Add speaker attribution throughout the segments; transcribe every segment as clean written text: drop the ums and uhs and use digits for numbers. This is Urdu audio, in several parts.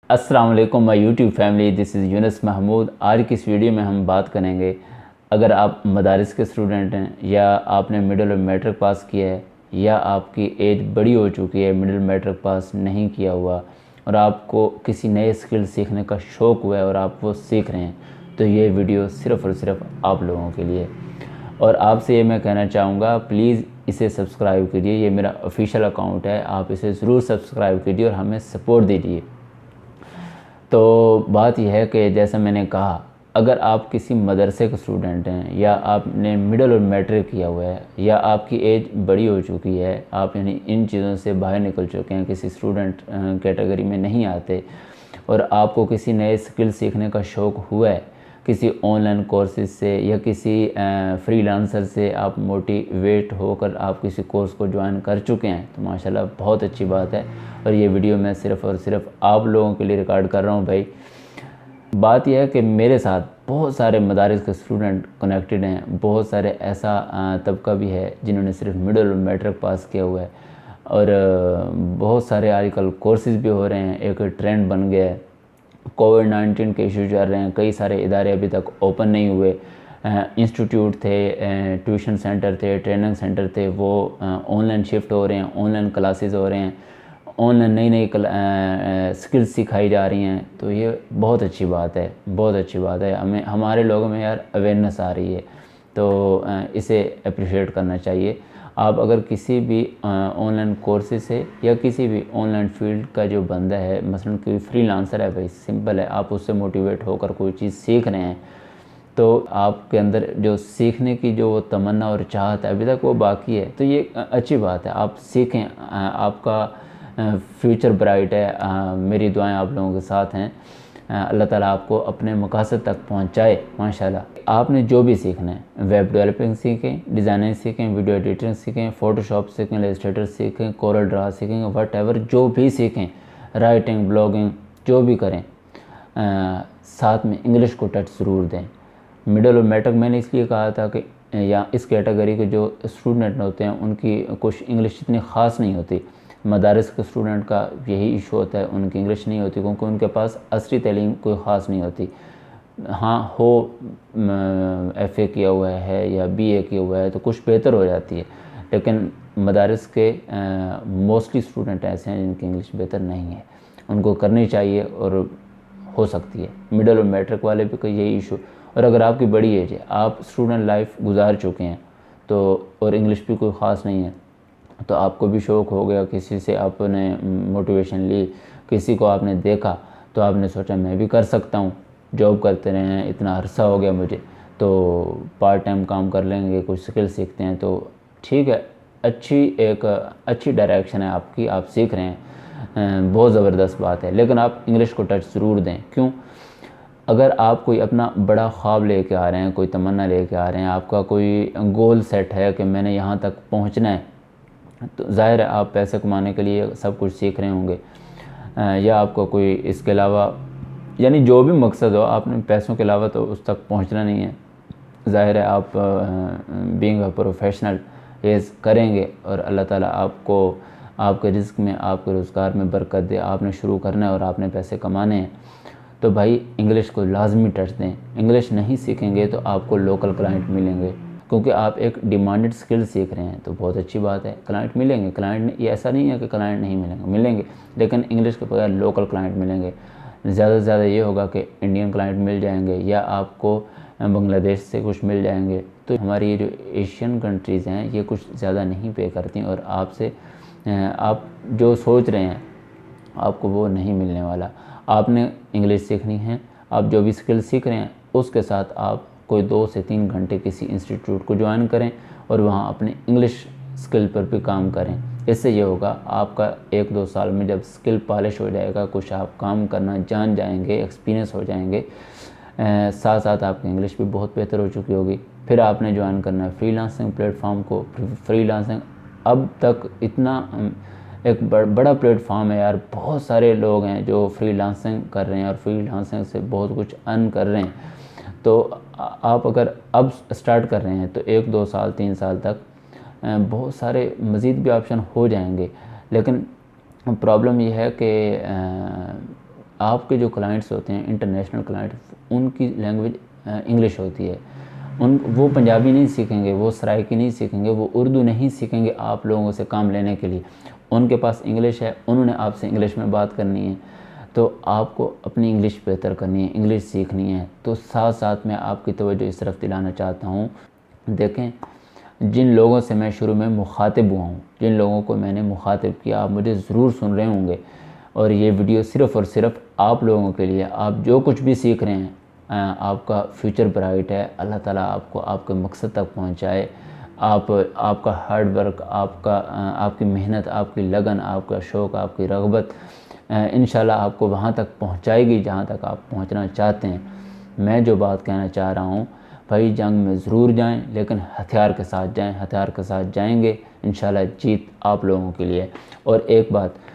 Speaker 1: السلام علیکم مائی یوٹیوب فیملی، دس از یونس محمود۔ آج کی اس ویڈیو میں ہم بات کریں گے، اگر آپ مدارس کے اسٹوڈنٹ ہیں یا آپ نے مڈل اور میٹرک پاس کیا ہے یا آپ کی ایج بڑی ہو چکی ہے، مڈل میٹرک پاس نہیں کیا ہوا اور آپ کو کسی نئے اسکل سیکھنے کا شوق ہوا ہے اور آپ وہ سیکھ رہے ہیں، تو یہ ویڈیو صرف اور صرف آپ لوگوں کے لیے۔ اور آپ سے یہ میں کہنا چاہوں گا، پلیز اسے سبسکرائب کیجیے، یہ میرا آفیشیل اکاؤنٹ ہے، آپ اسے ضرور سبسکرائب کیجیے اور ہمیں سپورٹ دیجیے۔ تو بات یہ ہے کہ جیسا میں نے کہا، اگر آپ کسی مدرسے کے اسٹوڈنٹ ہیں یا آپ نے مڈل اور میٹرک کیا ہوا ہے یا آپ کی ایج بڑی ہو چکی ہے، آپ یعنی ان چیزوں سے باہر نکل چکے ہیں، کسی اسٹوڈنٹ کیٹیگری میں نہیں آتے اور آپ کو کسی نئے اسکل سیکھنے کا شوق ہوا ہے، کسی آن لائن کورسز سے یا کسی فری لانسر سے آپ موٹیویٹ ہو کر آپ کسی کورس کو جوائن کر چکے ہیں، تو ماشاءاللہ بہت اچھی بات ہے۔ اور یہ ویڈیو میں صرف اور صرف آپ لوگوں کے لیے ریکارڈ کر رہا ہوں بھائی۔ بات یہ ہے کہ میرے ساتھ بہت سارے مدارس کے اسٹوڈنٹ کنیکٹڈ ہیں، بہت سارے ایسا طبقہ بھی ہے جنہوں نے صرف مڈل اور میٹرک پاس کیا ہوا ہے، اور بہت سارے آج کل کورسز بھی ہو رہے ہیں، ایک ٹرینڈ بن گیا ہے۔ کووڈ-19 کے ایشو چل رہے ہیں، کئی سارے ادارے ابھی تک اوپن نہیں ہوئے، انسٹیٹیوٹ تھے، ٹیوشن سینٹر تھے، ٹریننگ سینٹر تھے، وہ آن لائن شفٹ ہو رہے ہیں، آن لائن کلاسز ہو رہے ہیں، آن لائن نئی نئی سکلز سکھائی جا رہی ہیں، تو یہ بہت اچھی بات ہے، بہت اچھی بات ہے۔ ہمارے لوگوں میں یار اویئرنیس آ رہی ہے، تو اسے اپریشیٹ کرنا چاہیے۔ آپ اگر کسی بھی آن لائن کورسز سے یا کسی بھی آن لائن فیلڈ کا جو بندہ ہے، مثلا کوئی فری لانسر ہے بھائی، سمپل ہے، آپ اس سے موٹیویٹ ہو کر کوئی چیز سیکھ رہے ہیں، تو آپ کے اندر جو سیکھنے کی جو وہ تمنا اور چاہت ہے ابھی تک وہ باقی ہے، تو یہ اچھی بات ہے، آپ سیکھیں، آپ کا فیوچر برائٹ ہے۔ میری دعائیں آپ لوگوں کے ساتھ ہیں، اللہ تعالیٰ آپ کو اپنے مقاصد تک پہنچائے ماشاءاللہ۔ آپ نے جو بھی سیکھنا ہے، ویب ڈیولپنگ سیکھیں، ڈیزائننگ سیکھیں، ویڈیو ایڈیٹنگ سیکھیں، فوٹوشاپ سیکھیں، السٹریٹر سیکھیں، کورل ڈرا سیکھیں، وٹ ایور جو بھی سیکھیں، رائٹنگ، بلاگنگ، جو بھی کریں، ساتھ میں انگلش کو ٹچ ضرور دیں۔ مڈل اور میٹرک میں نے اس لیے کہا تھا کہ یا اس کیٹیگری کے جو اسٹوڈنٹ ہوتے ہیں ان کی کچھ انگلش اتنی خاص نہیں ہوتی۔ مدارس کے اسٹوڈنٹ کا یہی ایشو ہوتا ہے، ان کی انگلش نہیں ہوتی کیونکہ ان کے پاس عصری تعلیم کوئی خاص نہیں ہوتی۔ ہاں ہو ایف اے کیا ہوا ہے یا بی اے کیا ہوا ہے تو کچھ بہتر ہو جاتی ہے، لیکن مدارس کے موسٹلی اسٹوڈنٹ ایسے ہیں جن کی انگلش بہتر نہیں ہے، ان کو کرنی چاہیے اور ہو سکتی ہے۔ مڈل اور میٹرک والے بھی کوئی یہی ایشو، اور اگر آپ کی بڑی ایج ہے، آپ اسٹوڈنٹ لائف گزار چکے ہیں تو اور انگلش بھی کوئی خاص نہیں ہے، تو آپ کو بھی شوق ہو گیا، کسی سے آپ نے موٹیویشن لی، کسی کو آپ نے دیکھا تو آپ نے سوچا میں بھی کر سکتا ہوں، جاب کرتے رہے ہیں، اتنا عرصہ ہو گیا مجھے، تو پارٹ ٹائم کام کر لیں گے، کچھ سکل سیکھتے ہیں، تو ٹھیک ہے، اچھی ڈائریکشن ہے آپ کی، آپ سیکھ رہے ہیں، بہت زبردست بات ہے، لیکن آپ انگلش کو ٹچ ضرور دیں۔ کیوں؟ اگر آپ کوئی اپنا بڑا خواب لے کے آ رہے ہیں، کوئی تمنا لے کے آ رہے ہیں، آپ کا کوئی گول سیٹ ہے کہ میں نے یہاں تک پہنچنا ہے، تو ظاہر ہے آپ پیسے کمانے کے لیے سب کچھ سیکھ رہے ہوں گے، یا آپ کو کوئی اس کے علاوہ یعنی جو بھی مقصد ہو، آپ نے پیسوں کے علاوہ تو اس تک پہنچنا نہیں ہے، ظاہر ہے آپ بینگ اے پروفیشنل ایز کریں گے اور اللہ تعالیٰ آپ کو آپ کے رزق میں، آپ کے روزگار میں برکت دے۔ آپ نے شروع کرنا ہے اور آپ نے پیسے کمانے ہیں، تو بھائی انگلش کو لازمی ٹچ دیں۔ انگلش نہیں سیکھیں گے تو آپ کو لوکل کلائنٹ ملیں گے، کیونکہ آپ ایک ڈیمانڈڈ سکل سیکھ رہے ہیں، تو بہت اچھی بات ہے، کلائنٹ ملیں گے۔ کلائنٹ یہ ایسا نہیں ہے کہ کلائنٹ نہیں ملیں گے، لیکن انگلش کے بغیر لوکل کلائنٹ ملیں گے۔ زیادہ سے زیادہ یہ ہوگا کہ انڈین کلائنٹ مل جائیں گے یا آپ کو بنگلہ دیش سے کچھ مل جائیں گے، تو ہماری یہ جو ایشین کنٹریز ہیں یہ کچھ زیادہ نہیں پے کرتی، اور آپ جو سوچ رہے ہیں آپ کو وہ نہیں ملنے والا۔ آپ نے انگلش سیکھنی ہے، آپ جو بھی سکل سیکھ رہے ہیں اس کے ساتھ آپ کوئی 2 سے 3 گھنٹے کسی انسٹیٹیوٹ کو جوائن کریں اور وہاں اپنے انگلش سکل پر بھی کام کریں۔ اس سے یہ ہوگا آپ کا 1-2 سال میں جب سکل پالش ہو جائے گا، کچھ آپ کام کرنا جان جائیں گے، ایکسپیرینس ہو جائیں گے، ساتھ ساتھ آپ کی انگلش بھی بہت بہتر ہو چکی ہوگی۔ پھر آپ نے جوائن کرنا ہے فری لانسنگ پلیٹ فارم کو۔ فری لانسنگ اب تک اتنا ایک بڑا پلیٹ فارم ہے یار، بہت سارے لوگ ہیں جو فری لانسنگ کر رہے ہیں اور فری لانسنگ سے بہت کچھ ارن کر رہے ہیں، تو آپ اگر اب سٹارٹ کر رہے ہیں تو 1-2 سال 3 سال تک بہت سارے مزید بھی آپشن ہو جائیں گے، لیکن پرابلم یہ ہے کہ آپ کے جو کلائنٹس ہوتے ہیں انٹرنیشنل کلائنٹس، ان کی لینگویج انگلش ہوتی ہے. وہ پنجابی نہیں سیکھیں گے، وہ سرائکی نہیں سیکھیں گے، وہ اردو نہیں سیکھیں گے آپ لوگوں سے کام لینے کے لیے. ان کے پاس انگلش ہے، انہوں نے آپ سے انگلش میں بات کرنی ہے. تو آپ کو اپنی انگلش بہتر کرنی ہے، انگلش سیکھنی ہے. تو ساتھ ساتھ میں آپ کی توجہ اس طرف دلانا چاہتا ہوں. دیکھیں، جن لوگوں سے میں شروع میں مخاطب ہوا ہوں، جن لوگوں کو میں نے مخاطب کیا، آپ مجھے ضرور سن رہے ہوں گے. اور یہ ویڈیو صرف اور صرف آپ لوگوں کے لیے. آپ جو کچھ بھی سیکھ رہے ہیں، آپ کا فیوچر برائٹ ہے. اللہ تعالیٰ آپ کو آپ کے مقصد تک پہنچائے. آپ کا ہارڈ ورک، آپ کی محنت، آپ کی لگن، آپ کا شوق، آپ کی رغبت انشاءاللہ آپ کو وہاں تک پہنچائے گی جہاں تک آپ پہنچنا چاہتے ہیں. میں جو بات کہنا چاہ رہا ہوں، بھائی جنگ میں ضرور جائیں لیکن ہتھیار کے ساتھ جائیں. ہتھیار کے ساتھ جائیں گے انشاءاللہ جیت آپ لوگوں کے لیے. اور ایک بات،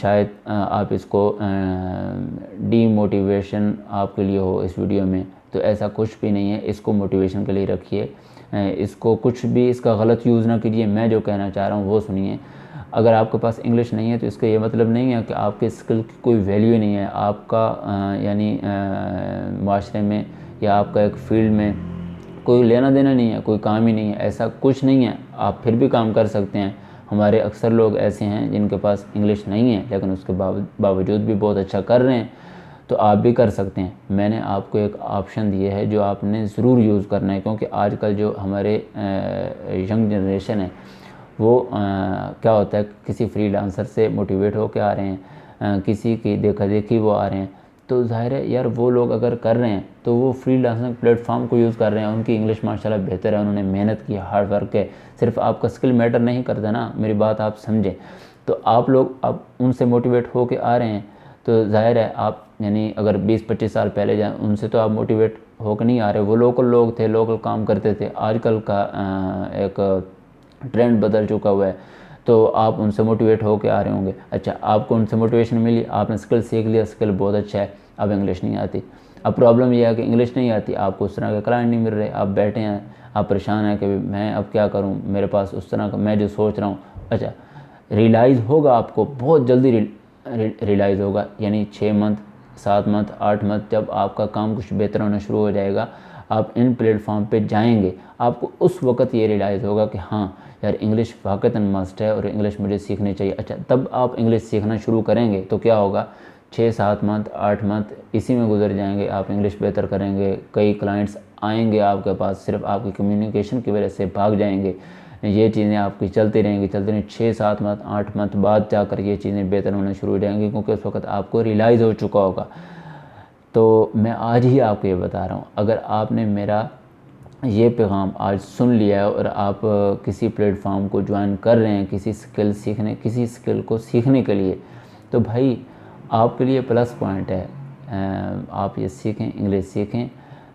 Speaker 1: شاید آپ اس کو ڈی موٹیویشن آپ کے لیے ہو اس ویڈیو میں، تو ایسا کچھ بھی نہیں ہے. اس کو موٹیویشن کے لیے رکھیے، اس کو کچھ بھی اس کا غلط یوز نہ کیجیے. میں جو کہنا چاہ رہا ہوں وہ سنیے. اگر آپ کے پاس انگلش نہیں ہے تو اس کا یہ مطلب نہیں ہے کہ آپ کے اسکل کی کوئی ویلیو نہیں ہے. آپ کا یعنی معاشرے میں یا آپ کا ایک فیلڈ میں کوئی لینا دینا نہیں ہے، کوئی کام ہی نہیں ہے. ایسا کچھ نہیں ہے، آپ پھر بھی کام کر سکتے ہیں. ہمارے اکثر لوگ ایسے ہیں جن کے پاس انگلش نہیں ہے لیکن اس کے باوجود بھی بہت اچھا کر رہے ہیں. تو آپ بھی کر سکتے ہیں. میں نے آپ کو ایک آپشن دیے ہے جو آپ نے ضرور یوز کرنا ہے، کیونکہ آج کل جو ہمارے ینگ جنریشن ہے وہ کیا ہوتا ہے، کسی فری لانسر سے موٹیویٹ ہو کے آ رہے ہیں، کسی کی دیکھا دیکھی وہ آ رہے ہیں. تو ظاہر ہے یار، وہ لوگ اگر کر رہے ہیں تو وہ فری لانسنگ پلیٹ فارم کو یوز کر رہے ہیں. ان کی انگلش ماشاءاللہ بہتر ہے، انہوں نے محنت کی، ہارڈ ورک ہے. صرف آپ کا اسکل میٹر نہیں کرتا نا، میری بات آپ سمجھیں. تو آپ لوگ اب ان سے موٹیویٹ ہو کے آ رہے ہیں تو ظاہر ہے آپ یعنی اگر 20-25 سال پہلے جائیں ان سے تو آپ موٹیویٹ ہو کے نہیں آ رہے. وہ لوکل لوگ تھے، لوکل کام کرتے تھے. آج کل کا ایک ٹرینڈ بدل چکا ہوا ہے، تو آپ ان سے موٹیویٹ ہو کے آ رہے ہوں گے. اچھا، آپ کو ان سے موٹیویشن ملی، آپ نے اسکل سیکھ لیا، اسکل بہت اچھا ہے. اب انگلش نہیں آتی. اب پرابلم یہ ہے کہ انگلش نہیں آتی، آپ کو اس طرح کے کلائنٹ نہیں مل رہے. آپ بیٹھے ہیں، آپ پریشان ہیں کہ میں اب کیا کروں، میرے پاس اس طرح کا میں جو سوچ رہا ہوں. اچھا، ریلائز ہوگا آپ کو، بہت جلدی ریلائز ہوگا. یعنی 6 منتھ 7 منتھ 8 منتھ جب آپ کا کام کچھ بہتر ہونا شروع ہو جائے گا، آپ ان پلیٹ فارم پہ جائیں گے، آپ کو اس وقت یہ ریلائز ہوگا کہ ہاں یار، انگلش واقعتاً مسٹ ہے اور انگلش مجھے سیکھنی چاہیے. اچھا، تب آپ انگلش سیکھنا شروع کریں گے تو کیا ہوگا، 6-7 منتھ 8 منتھ اسی میں گزر جائیں گے. آپ انگلش بہتر کریں گے، کئی کلائنٹس آئیں گے آپ کے پاس، صرف آپ کی کمیونیکیشن کی وجہ سے بھاگ جائیں گے. یہ چیزیں آپ کی چلتی رہیں گی 6-7 منتھ 8 منتھ بعد جا کر یہ چیزیں بہتر ہونا شروع ہو جائیں گی، کیونکہ اس وقت آپ کو ریلائز ہو چکا ہوگا. تو میں آج ہی آپ کو یہ بتا رہا ہوں، اگر آپ نے میرا یہ پیغام آج سن لیا ہے اور آپ کسی پلیٹ فارم کو جوائن کر رہے ہیں کسی اسکل کو سیکھنے کے لیے، تو بھائی آپ کے لیے پلس پوائنٹ ہے. آپ یہ سیکھیں، انگلش سیکھیں.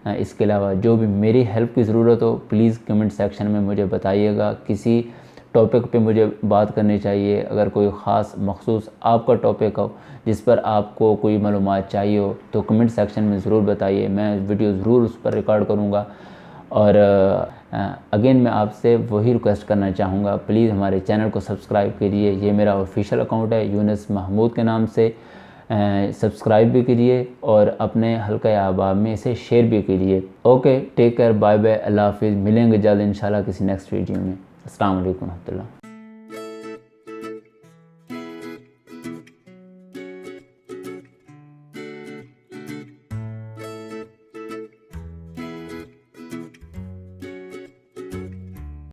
Speaker 1: اس کے علاوہ جو بھی میری ہیلپ کی ضرورت ہو پلیز کمنٹ سیکشن میں مجھے بتائیے گا. کسی ٹاپک پہ مجھے بات کرنی چاہیے، اگر کوئی خاص مخصوص آپ کا ٹاپک ہو جس پر آپ کو کوئی معلومات چاہیے ہو تو کمنٹ سیکشن میں ضرور بتائیے. میں ویڈیو ضرور اس پر ریکارڈ کروں گا. اور اگین میں آپ سے وہی ریکویسٹ کرنا چاہوں گا، پلیز ہمارے چینل کو سبسکرائب کیجیے. یہ میرا آفیشیل اکاؤنٹ ہے یونس محمود کے نام سے. سبسکرائب بھی کیجیے اور اپنے حلقہ احباب میں اسے شیئر بھی کیجیے. Okay, take care, bye bye, اللہ حافظ. ملیں گے جلد انشاءاللہ کسی نیکسٹ ویڈیو میں. السلام علیکم و رحمۃ اللہ.